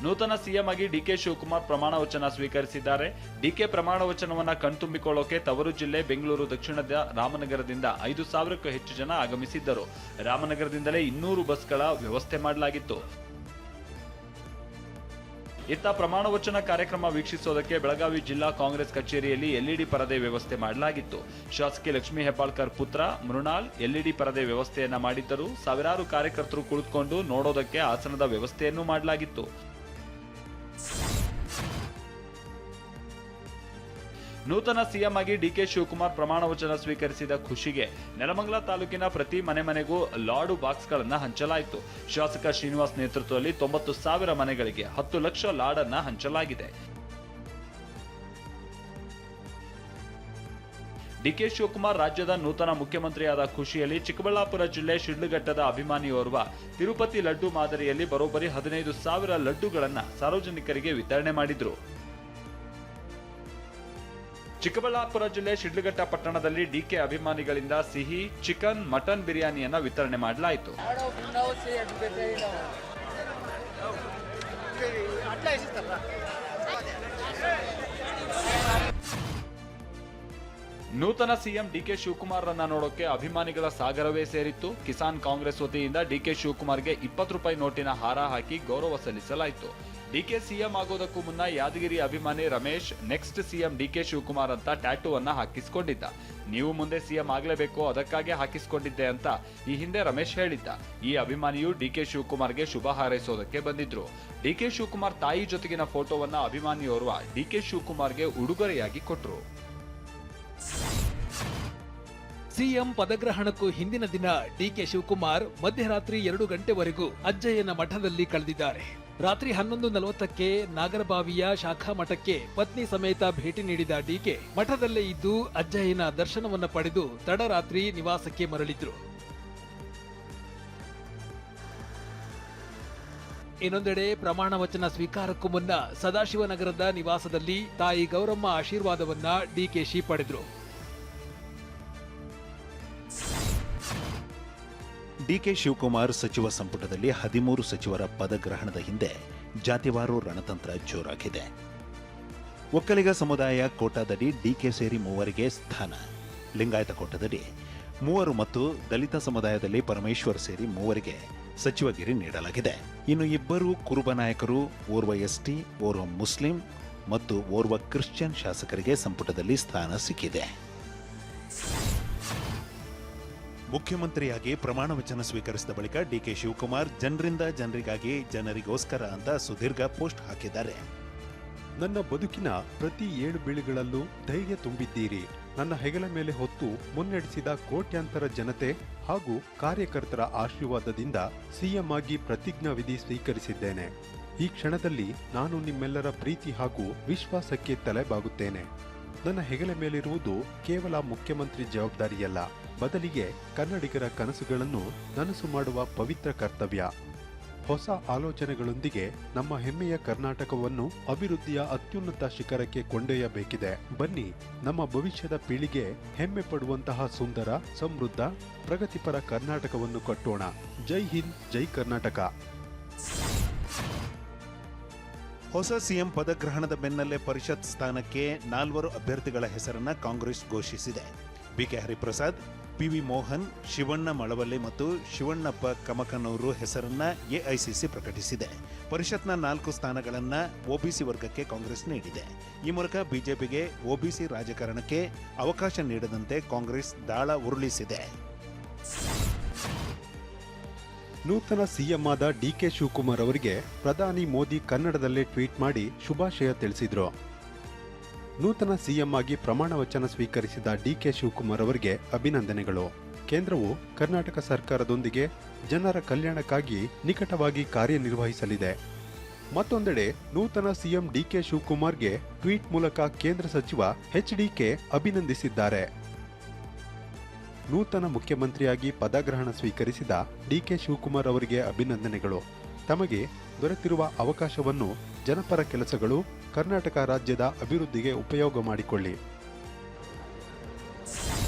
ನೂತನ ಸಿಎಂ ಆಗಿ ಡಿಕೆ ಶಿವಕುಮಾರ್ ಪ್ರಮಾಣ ವಚನ ಸ್ವೀಕರಿಸಿದ್ದಾರೆ. ಡಿಕೆ ಪ್ರಮಾಣ ವಚನವನ್ನ ಕಣ್ತುಂಬಿಕೊಳ್ಳೋಕೆ ತವರು ಜಿಲ್ಲೆ ಬೆಂಗಳೂರು ದಕ್ಷಿಣದ ರಾಮನಗರದಿಂದ 5,000ಕ್ಕೂ ಹೆಚ್ಚು ಜನ ಆಗಮಿಸಿದ್ದರು. ರಾಮನಗರದಿಂದಲೇ 200 ಬಸ್ಗಳ ವ್ಯವಸ್ಥೆ ಮಾಡಲಾಗಿತ್ತು. ಇತ್ತ ಪ್ರಮಾಣ ವಚನ ಕಾರ್ಯಕ್ರಮ ವೀಕ್ಷಿಸೋದಕ್ಕೆ ಬೆಳಗಾವಿ ಜಿಲ್ಲಾ ಕಾಂಗ್ರೆಸ್ ಕಚೇರಿಯಲ್ಲಿ ಎಲ್ಇಡಿ ಪರದೆ ವ್ಯವಸ್ಥೆ ಮಾಡಲಾಗಿತ್ತು. ಶಾಸಕಿ ಲಕ್ಷ್ಮೀ ಹೆಬ್ಬಾಳ್ಕರ್ ಪುತ್ರ ಮೃಣಾಲ್ ಎಲ್ಇಡಿ ಪರದೆ ವ್ಯವಸ್ಥೆಯನ್ನ ಮಾಡಿದ್ದರು. ಸಾವಿರಾರು ಕಾರ್ಯಕರ್ತರು ಕುಳಿತುಕೊಂಡು ನೋಡೋದಕ್ಕೆ ಆಸನದ ವ್ಯವಸ್ಥೆಯನ್ನು ಮಾಡಲಾಗಿತ್ತು. ನೂತನ ಸಿಎಂ ಆಗಿ ಡಿಕೆ ಶಿವಕುಮಾರ್ ಪ್ರಮಾಣ ವಚನ ಸ್ವೀಕರಿಸಿದ ಖುಷಿಗೆ ನೆಲಮಂಗಲ ತಾಲೂಕಿನ ಪ್ರತಿ ಮನೆಗೂ ಲಾಡು ಬಾಕ್ಸ್ಗಳನ್ನು ಹಂಚಲಾಯಿತು. ಶಾಸಕ ಶ್ರೀನಿವಾಸ್ ನೇತೃತ್ವದಲ್ಲಿ 90,000 ಮನೆಗಳಿಗೆ 10 ಲಕ್ಷ ಲಾಡನ್ನ ಹಂಚಲಾಗಿದೆ. ಡಿಕೆ ಶಿವಕುಮಾರ್ ರಾಜ್ಯದ ನೂತನ ಮುಖ್ಯಮಂತ್ರಿಯಾದ ಖುಷಿಯಲ್ಲಿ ಚಿಕ್ಕಬಳ್ಳಾಪುರ ಜಿಲ್ಲೆ ಶಿಡ್ಲಘಟ್ಟದ ಅಭಿಮಾನಿಯೋರ್ವ ತಿರುಪತಿ ಲಡ್ಡು ಮಾದರಿಯಲ್ಲಿ ಬರೋಬ್ಬರಿ 15,000 ಲಡ್ಡುಗಳನ್ನು ಸಾರ್ವಜನಿಕರಿಗೆ ವಿತರಣೆ ಮಾಡಿದ್ರು. ಚಿಕ್ಕಬಳ್ಳಾಪುರ ಜಿಲ್ಲೆ ಶಿಡ್ಲಘಟ್ಟ ಪಟ್ಟಣದಲ್ಲಿ ಡಿಕೆ ಅಭಿಮಾನಿಗಳಿಂದ ಸಿಹಿ, ಚಿಕನ್, ಮಟನ್ ಬಿರಿಯಾನಿಯನ್ನ ವಿತರಣೆ ಮಾಡಲಾಯಿತು. ನೂತನ ಸಿಎಂ ಡಿಕೆ ಶಿವಕುಮಾರ್ ರನ್ನ ನೋಡೋಕೆ ಅಭಿಮಾನಿಗಳ ಸಾಗರವೇ ಸೇರಿತ್ತು. ಕಿಸಾನ್ ಕಾಂಗ್ರೆಸ್ ವತಿಯಿಂದ ಡಿಕೆ ಶಿವಕುಮಾರ್ಗೆ 20 ರೂಪಾಯಿ ನೋಟಿನ ಹಾರ ಹಾಕಿ ಗೌರವ ಸಲ್ಲಿಸಲಾಯಿತು. ಡಿಕೆ ಸಿಎಂ ಆಗೋದಕ್ಕೂ ಮುನ್ನ ಯಾದಗಿರಿ ಅಭಿಮಾನಿ Ramesh next CM DK Shivakumar ಅಂತ ಟ್ಯಾಟೂ ಅನ್ನ ಹಾಕಿಸಿಕೊಂಡಿದ್ದ. ನೀವು ಮುಂದೆ ಸಿಎಂ ಆಗ್ಲೇಬೇಕು, ಅದಕ್ಕಾಗಿ ಹಾಕಿಸಿಕೊಂಡಿದ್ದೆ ಅಂತ ಈ ಹಿಂದೆ ರಮೇಶ್ ಹೇಳಿದ್ದ. ಈ ಅಭಿಮಾನಿಯು ಡಿಕೆ ಶಿವಕುಮಾರ್ಗೆ ಶುಭ ಹಾರೈಸೋದಕ್ಕೆ ಬಂದಿದ್ರು. ಡಿಕೆ ಶಿವಕುಮಾರ್ ತಾಯಿ ಜೊತೆಗಿನ ಫೋಟೋವನ್ನ ಅಭಿಮಾನಿಯೋರ್ವ ಡಿಕೆ ಶಿವಕುಮಾರ್ಗೆ ಉಡುಗೊರೆಯಾಗಿ ಕೊಟ್ರು. ಸಿಎಂ ಪದಗ್ರಹಣಕ್ಕೂ ಹಿಂದಿನ ದಿನ ಡಿಕೆ ಶಿವಕುಮಾರ್ ಮಧ್ಯರಾತ್ರಿ 2 ಗಂಟೆವರೆಗೂ ಅಜ್ಜಯ್ಯನ ಮಠದಲ್ಲಿ ಕಳೆದಿದ್ದಾರೆ. ರಾತ್ರಿ 11:40ಕ್ಕೆ ನಾಗರಬಾವಿಯ ಶಾಖಾ ಮಠಕ್ಕೆ ಪತ್ನಿ ಸಮೇತ ಭೇಟಿ ನೀಡಿದ ಡಿಕೆ ಮಠದಲ್ಲೇ ಇದ್ದು ಅಜ್ಜಯ್ಯನ ದರ್ಶನವನ್ನ ಪಡೆದು ತಡರಾತ್ರಿ ನಿವಾಸಕ್ಕೆ ಮರಳಿದ್ರು. ಇನ್ನೊಂದೆಡೆ ಪ್ರಮಾಣ ವಚನ ಸ್ವೀಕಾರಕ್ಕೂ ಮುನ್ನ ಸದಾಶಿವನಗರದ ನಿವಾಸದಲ್ಲಿ ತಾಯಿ ಗೌರಮ್ಮ ಆಶೀರ್ವಾದವನ್ನ ಡಿಕೆಶಿ ಪಡೆದ್ರು. ಡಿಕೆ ಶಿವಕುಮಾರ್ ಸಚಿವ ಸಂಪುಟದಲ್ಲಿ 13 ಸಚಿವರ ಪದಗ್ರಹಣದ ಹಿಂದೆ ಜಾತಿವಾರು ರಣತಂತ್ರ ಜೋರಾಗಿದೆ. ಒಕ್ಕಲಿಗ ಸಮುದಾಯ ಕೋಟಾದಡಿ ಡಿಕೆ ಸೇರಿ 3 ಸ್ಥಾನ, ಲಿಂಗಾಯತ ಕೋಟಾದಡಿ 3 ಮತ್ತು ದಲಿತ ಸಮುದಾಯದಲ್ಲಿ ಪರಮೇಶ್ವರ್ ಸೇರಿ 3 ಸಚಿವಗಿರಿ ನೀಡಲಾಗಿದೆ. ಇನ್ನು 2 ಕುರುಬ ನಾಯಕರು, ಓರ್ವ ಎಸ್ಟಿ, ಓರ್ವ ಮುಸ್ಲಿಂ ಮತ್ತು ಓರ್ವ ಕ್ರಿಶ್ಚಿಯನ್ ಶಾಸಕರಿಗೆ ಸಂಪುಟದಲ್ಲಿ ಸ್ಥಾನ ಸಿಕ್ಕಿದೆ. ಮುಖ್ಯಮಂತ್ರಿಯಾಗಿ ಪ್ರಮಾಣ ವಚನ ಸ್ವೀಕರಿಸಿದ ಬಳಿಕ ಡಿಕೆ ಶಿವಕುಮಾರ್ ಜನರಿಂದ ಜನರಿಗಾಗಿ ಜನರಿಗೋಸ್ಕರ ಅಂತ ಸುದೀರ್ಘ ಪೋಸ್ಟ್ ಹಾಕಿದ್ದಾರೆ. ನನ್ನ ಬದುಕಿನ ಪ್ರತಿ 7 ಬೀಳುಗಳಲ್ಲೂ ಧೈರ್ಯ ತುಂಬಿದ್ದೀರಿ. ನನ್ನ ಹೆಗಲ ಮೇಲೆ ಹೊತ್ತು ಮುನ್ನಡೆಸಿದ ಕೋಟ್ಯಾಂತರ ಜನತೆ ಹಾಗೂ ಕಾರ್ಯಕರ್ತರ ಆಶೀರ್ವಾದದಿಂದ ಸಿಎಂ ಆಗಿ ಪ್ರತಿಜ್ಞಾವಿಧಿ ಸ್ವೀಕರಿಸಿದ್ದೇನೆ. ಈ ಕ್ಷಣದಲ್ಲಿ ನಾನು ನಿಮ್ಮೆಲ್ಲರ ಪ್ರೀತಿ ಹಾಗೂ ವಿಶ್ವಾಸಕ್ಕೆ ತಲೆಬಾಗುತ್ತೇನೆ. ನನ್ನ ಹೆಗಲ ಮೇಲಿರುವುದು ಕೇವಲ ಮುಖ್ಯಮಂತ್ರಿ ಜವಾಬ್ದಾರಿಯಲ್ಲ, ಬದಲಿಗೆ ಕನ್ನಡಿಗರ ಕನಸುಗಳನ್ನು ನನಸು ಮಾಡುವ ಪವಿತ್ರ ಕರ್ತವ್ಯ. ಹೊಸ ಆಲೋಚನೆಗಳೊಂದಿಗೆ ನಮ್ಮ ಹೆಮ್ಮೆಯ ಕರ್ನಾಟಕವನ್ನು ಅಭಿವೃದ್ಧಿಯ ಅತ್ಯುನ್ನತ ಶಿಖರಕ್ಕೆ ಕೊಂಡೊಯ್ಯಬೇಕಿದೆ. ಬನ್ನಿ, ನಮ್ಮ ಭವಿಷ್ಯದ ಪೀಳಿಗೆ ಹೆಮ್ಮೆ ಪಡುವಂತಹ ಸುಂದರ, ಸಮೃದ್ಧ, ಪ್ರಗತಿಪರ ಕರ್ನಾಟಕವನ್ನು ಕಟ್ಟೋಣ. ಜೈ ಹಿಂದ್, ಜೈ ಕರ್ನಾಟಕ. ಹೊಸ ಸಿಎಂ ಪದಗ್ರಹಣದ ಬೆನ್ನಲ್ಲೇ ಪರಿಷತ್ ಸ್ಥಾನಕ್ಕೆ 4 ಅಭ್ಯರ್ಥಿಗಳ ಹೆಸರನ್ನ ಕಾಂಗ್ರೆಸ್ ಘೋಷಿಸಿದೆ. ಬಿಕೆ ಹರಿಪ್ರಸಾದ್, ಪಿವಿ ಮೋಹನ್, ಶಿವಣ್ಣ ಮಳವಳ್ಳಿ ಮತ್ತು ಶಿವಣ್ಣಪ್ಪ ಕಮಕನೂರು ಹೆಸರನ್ನ ಎಐಸಿಸಿ ಪ್ರಕಟಿಸಿದೆ. ಪರಿಷತ್ನ 4 ಸ್ಥಾನಗಳನ್ನ ಒಬಿಸಿ ವರ್ಗಕ್ಕೆ ಕಾಂಗ್ರೆಸ್ ನೀಡಿದೆ. ಈ ಮೂಲಕ ಬಿಜೆಪಿಗೆ ಒಬಿಸಿ ರಾಜಕಾರಣಕ್ಕೆ ಅವಕಾಶ ನೀಡದಂತೆ ಕಾಂಗ್ರೆಸ್ ದಾಳ ಉರುಳಿಸಿದೆ. ನೂತನ ಸಿಎಂ ಆದ ಡಿಕೆ ಶಿವಕುಮಾರ್ ಅವರಿಗೆ ಪ್ರಧಾನಿ ಮೋದಿ ಕನ್ನಡದಲ್ಲೇ ಟ್ವೀಟ್ ಮಾಡಿ ಶುಭಾಶಯ ತಿಳಿಸಿದ್ರು. ನೂತನ ಸಿಎಂ ಆಗಿ ಪ್ರಮಾಣ ವಚನ ಸ್ವೀಕರಿಸಿದ ಡಿಕೆ ಶಿವಕುಮಾರ್ ಅವರಿಗೆ ಅಭಿನಂದನೆಗಳು. ಕೇಂದ್ರವು ಕರ್ನಾಟಕ ಸರ್ಕಾರದೊಂದಿಗೆ ಜನರ ಕಲ್ಯಾಣಕ್ಕಾಗಿ ನಿಕಟವಾಗಿ ಕಾರ್ಯನಿರ್ವಹಿಸಲಿದೆ. ಮತ್ತೊಂದೆಡೆ ನೂತನ ಸಿಎಂ ಡಿಕೆ ಶಿವಕುಮಾರ್ಗೆ ಟ್ವೀಟ್ ಮೂಲಕ ಕೇಂದ್ರ ಸಚಿವ ಎಚ್ಡಿಕೆ ಅಭಿನಂದಿಸಿದ್ದಾರೆ. ನೂತನ ಮುಖ್ಯಮಂತ್ರಿಯಾಗಿ ಪದಗ್ರಹಣ ಸ್ವೀಕರಿಸಿದ ಡಿಕೆ ಶಿವಕುಮಾರ್ ಅವರಿಗೆ ಅಭಿನಂದನೆಗಳು. ತಮಗೆ ದೊರೆತಿರುವ ಅವಕಾಶವನ್ನು ಜನಪರ ಕೆಲಸಗಳು, ಕರ್ನಾಟಕ ರಾಜ್ಯದ ಅಭಿವೃದ್ಧಿಗೆ ಉಪಯೋಗ ಮಾಡಿಕೊಳ್ಳಿ.